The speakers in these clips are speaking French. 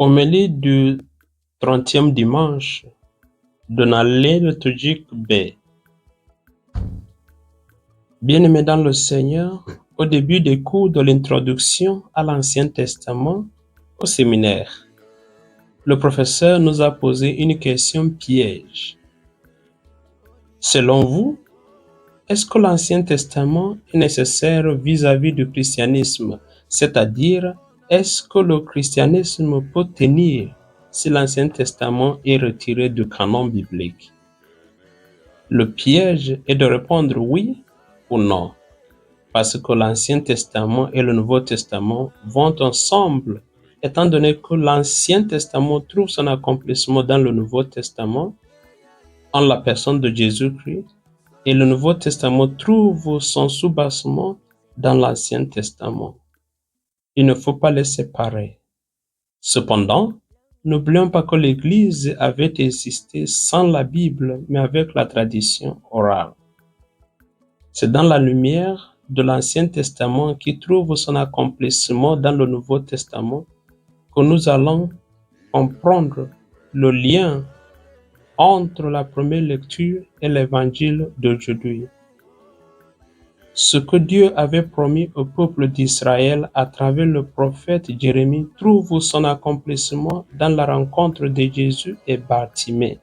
Homélie du 30e dimanche de l'année liturgique B. Bien-aimés dans le Seigneur, au début des cours de l'introduction à l'Ancien Testament au séminaire, le professeur nous a posé une question piège. Selon vous, est-ce que l'Ancien Testament est nécessaire vis-à-vis du christianisme? C'est-à-dire, est-ce que le christianisme peut tenir si l'Ancien Testament est retiré du canon biblique? Le piège est de répondre oui ou non, parce que l'Ancien Testament et le Nouveau Testament vont ensemble, étant donné que l'Ancien Testament trouve son accomplissement dans le Nouveau Testament, en la personne de Jésus-Christ, et le Nouveau Testament trouve son soubassement dans l'Ancien Testament. Il ne faut pas les séparer. Cependant, n'oublions pas que l'Église avait existé sans la Bible, mais avec la tradition orale. C'est dans la lumière de l'Ancien Testament qui trouve son accomplissement dans le Nouveau Testament que nous allons comprendre le lien entre la première lecture et l'évangile d'aujourd'hui. Ce que Dieu avait promis au peuple d'Israël à travers le prophète Jérémie trouve son accomplissement dans la rencontre de Jésus et Bartimée.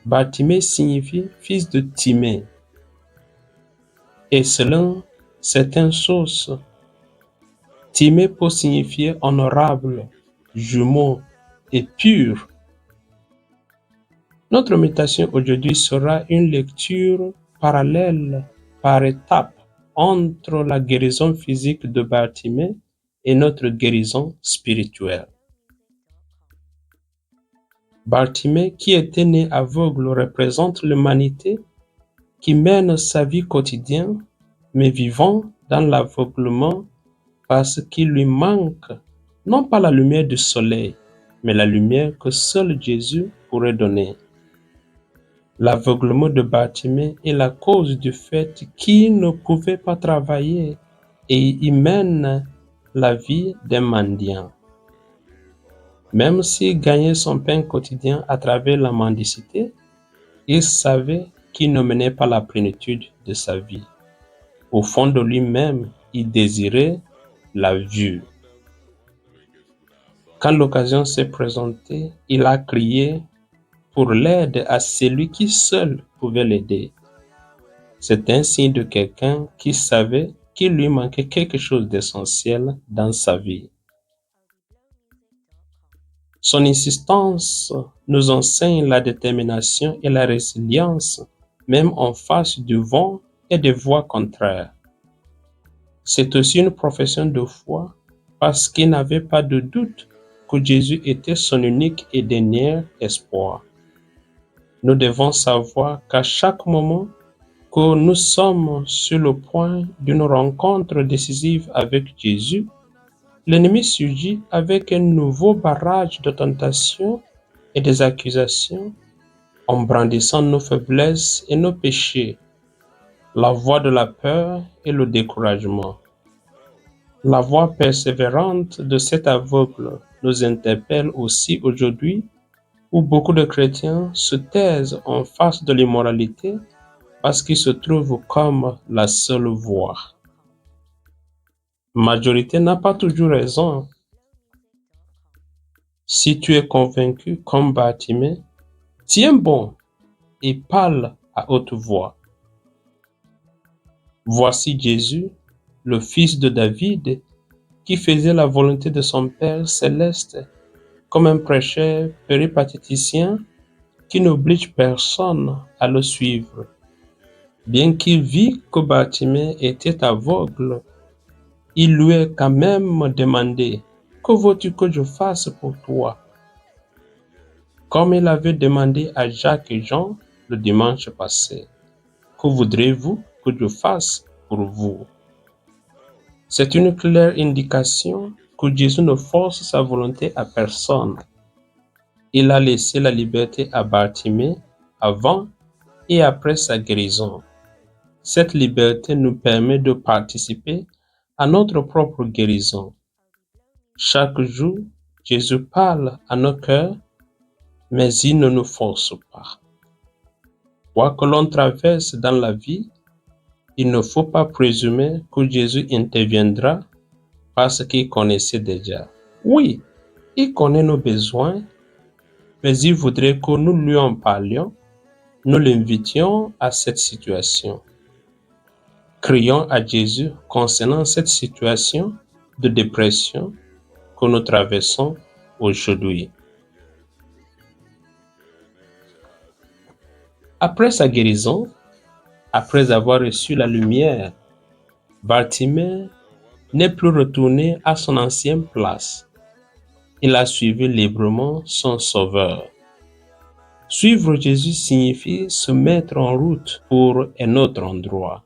Bartimée signifie fils de Timée. Et selon certaines sources, Timée peut signifier honorable, jumeau et pur. Notre méditation aujourd'hui sera une lecture parallèle par étapes entre la guérison physique de Bartimée et notre guérison spirituelle. Bartimée, qui était né aveugle, représente l'humanité qui mène sa vie quotidienne, mais vivant dans l'aveuglement parce qu'il lui manque non pas la lumière du soleil, mais la lumière que seul Jésus pourrait donner. L'aveuglement de Bartimée est la cause du fait qu'il ne pouvait pas travailler et il mène la vie d'un mendiant. Même s'il gagnait son pain quotidien à travers la mendicité, il savait qu'il ne menait pas la plénitude de sa vie. Au fond de lui-même, il désirait la vue. Quand l'occasion s'est présentée, il a crié pour l'aide à celui qui seul pouvait l'aider. C'est un signe de quelqu'un qui savait qu'il lui manquait quelque chose d'essentiel dans sa vie. Son insistance nous enseigne la détermination et la résilience, même en face du vent et des voix contraires. C'est aussi une profession de foi parce qu'il n'avait pas de doute que Jésus était son unique et dernier espoir. Nous devons savoir qu'à chaque moment que nous sommes sur le point d'une rencontre décisive avec Jésus, l'ennemi surgit avec un nouveau barrage de tentations et des accusations en brandissant nos faiblesses et nos péchés, la voix de la peur et le découragement. La voix persévérante de cet aveugle nous interpelle aussi aujourd'hui où beaucoup de chrétiens se taisent en face de l'immoralité parce qu'ils se trouvent comme la seule voie. Majorité n'a pas toujours raison. Si tu es convaincu comme Bartimée, tiens bon et parle à haute voix. Voici Jésus, le fils de David, qui faisait la volonté de son Père céleste, comme un prêcheur péripatéticien qui n'oblige personne à le suivre. Bien qu'il vit que Bartimée était aveugle, il lui a quand même demandé « Que veux-tu que je fasse pour toi ?» Comme il avait demandé à Jacques et Jean le dimanche passé. « Que voudrez-vous que je fasse pour vous ?» C'est une claire indication que Jésus ne force sa volonté à personne. Il a laissé la liberté à Bartimée avant et après sa guérison. Cette liberté nous permet de participer à notre propre guérison. Chaque jour, Jésus parle à nos cœurs, mais il ne nous force pas. Quoi que l'on traverse dans la vie, il ne faut pas présumer que Jésus interviendra parce qu'il connaissait déjà. Oui, il connaît nos besoins, mais il voudrait que nous lui en parlions, nous l'invitions à cette situation. Crions à Jésus concernant cette situation de dépression que nous traversons aujourd'hui. Après sa guérison, après avoir reçu la lumière, Bartimée n'est plus retourné à son ancienne place. Il a suivi librement son Sauveur. Suivre Jésus signifie se mettre en route pour un autre endroit.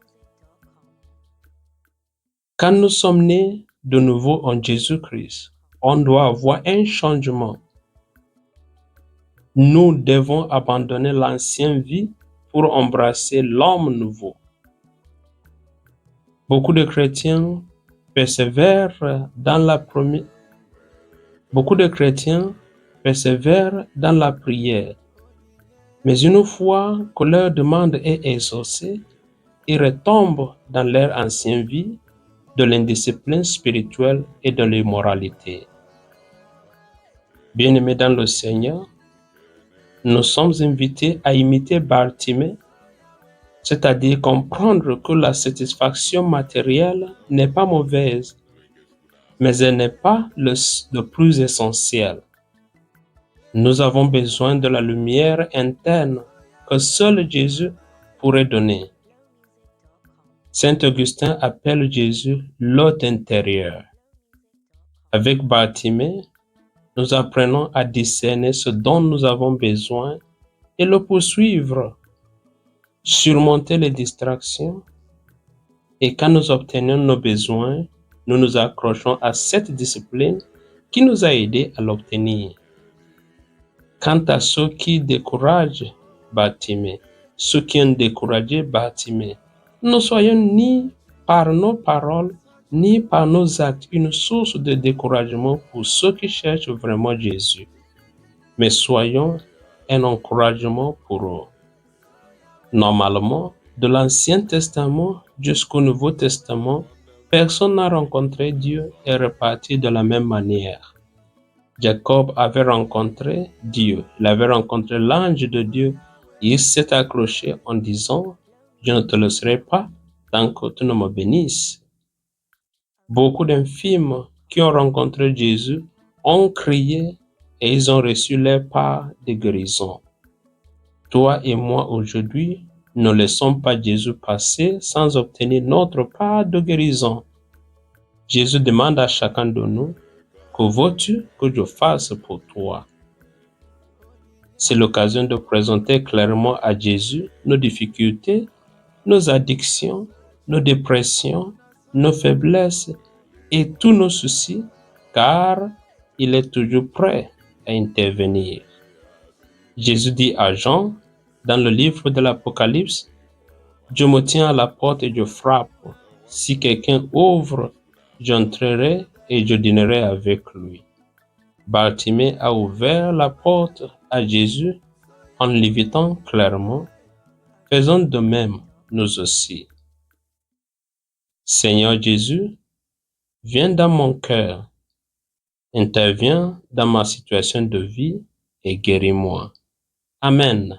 Quand nous sommes nés de nouveau en Jésus-Christ, on doit avoir un changement. Nous devons abandonner l'ancienne vie pour embrasser l'homme nouveau. Beaucoup de chrétiens persévèrent dans la prière, mais une fois que leur demande est exaucée, ils retombent dans leur ancienne vie de l'indiscipline spirituelle et de l'immoralité. Bien-aimés dans le Seigneur, nous sommes invités à imiter Bartimée, c'est-à-dire comprendre que la satisfaction matérielle n'est pas mauvaise, mais elle n'est pas le plus essentiel. Nous avons besoin de la lumière interne que seul Jésus pourrait donner. Saint Augustin appelle Jésus l'hôte intérieur. Avec Bartimée, nous apprenons à discerner ce dont nous avons besoin et le poursuivre, surmonter les distractions, et quand nous obtenons nos besoins, nous nous accrochons à cette discipline qui nous a aidés à l'obtenir. Quant à ceux qui découragent Bartimée, ceux qui ont découragé Bartimée, ne soyons ni par nos paroles, ni par nos actes une source de découragement pour ceux qui cherchent vraiment Jésus, mais soyons un encouragement pour eux. Normalement, de l'Ancien Testament jusqu'au Nouveau Testament, personne n'a rencontré Dieu et reparti de la même manière. Jacob avait rencontré Dieu, il avait rencontré l'ange de Dieu, et il s'est accroché en disant « Je ne te laisserai pas tant que tu ne me bénisses ». Beaucoup d'infirmes qui ont rencontré Jésus ont crié et ils ont reçu leur part de guérison. Toi et moi aujourd'hui, ne laissons pas Jésus passer sans obtenir notre part de guérison. Jésus demande à chacun de nous, que veux-tu que je fasse pour toi? C'est l'occasion de présenter clairement à Jésus nos difficultés, nos addictions, nos dépressions, nos faiblesses et tous nos soucis, car il est toujours prêt à intervenir. Jésus dit à Jean, dans le livre de l'Apocalypse, « Je me tiens à la porte et je frappe. Si quelqu'un ouvre, j'entrerai et je dînerai avec lui. » Bartimée a ouvert la porte à Jésus en l'invitant clairement. Faisons de même, nous aussi. Seigneur Jésus, viens dans mon cœur, interviens dans ma situation de vie et guéris-moi. Amen.